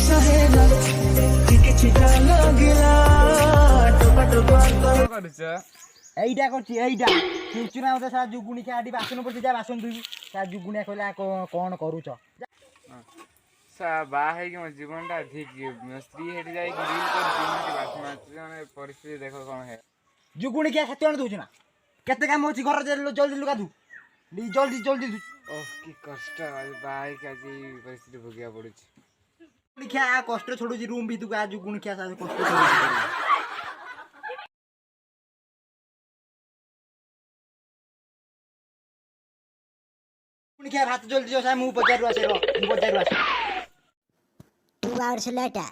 सहेला टिके छिटा लगिला टोपा टोपा କରୁଛ এইটা করছি এইটা শুনছু না ওদের সারা জুগুনি খেয়ে বাসন পড়ছে যা বাসন ধুবি তার জুগুনিয়া কইলা কଣ କରୁଛ ବାହା ହେଇକି ମୋ ଜୀବନଟା ଠିକ ସ୍ତ୍ରୀ ହେଠି ଯାଇକି ରିଲ୍ କରୁଛି ମତେ ବାସନ ମାଜୁଛି ମାନେ ପରିସ୍ଥିତି ଦେଖ କଣ ହେ ଜୁଗୁଣି ଖେଆ ସେତେ ଜଣ ଦଉଛୁ ନା କେତେ କାମ ଅଛି ଘର ଜଲ୍ଦି ଲୁଗା ଧୁ ଜଲ୍ଦି ଜଲ୍ଦି ଧୁ ଓହ କି କଷ୍ଟ ଆଜି ବାହା ହେଇକି ଆଜି ଏଇ ପରିସ୍ଥିତି ଭୋଗିବାକୁ ପଡୁଛି ଜୁଗୁଣି ଖେଆ କଷ୍ଟ ଛଡୁଛି ରୁମ୍ ଭିତରକୁ ଆ ଜୁଗୁଣି ଖେଆ କଷ୍ଟ ଛଡୁଛି क्या भात जल्दी जो साहब मुंह बजार आसे रो मुंह बजार आसे तू आवर से लेटा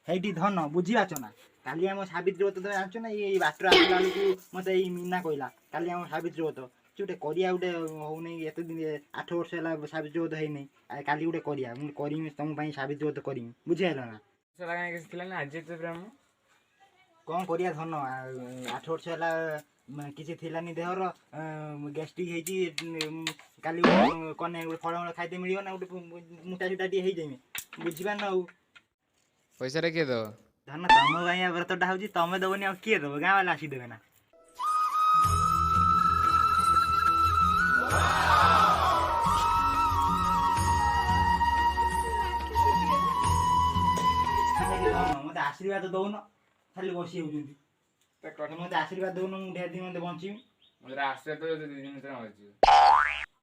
हेटी धन बुझी आछो ना काली हम सावित्री व्रत तो जानछो ना ये बाटर आला को मते ई मीना कहला काली हम सावित्री व्रत चुटे करिया उटे हो नै एते दिन 8 वर्ष हला सावित्री व्रत हे नै काली उटे करिया मु करिमी तुम पई सावित्री व्रत करिमी बुझी आलो ना ସେଟା କାଇଁ କିଛି ଥିଲା ନା ଆଜି ତ ପ୍ରେମ कौन करिया धन 8 वर्ष हला किसी थिलानी देहर गैस्ट्रिक हेची काली कने फल फल खाइते मिलियो ना मुटा छुटा टी हे जाइमे बुझिबा ना ପଇସା ରେ କିଏ ଦବ धन तम गाइया व्रतटा होची तमे दबनी आ किए दब गाँ वाला आसी देबे ना मते आशीर्वाद दउन खाली बसी होउजंती मते आशीर्वाद दउन मु ढेर दिन मते बंची ମୋତେ ଆସିବା ତ 2 ଦିନ ଭିତରେ ମରିଯିବ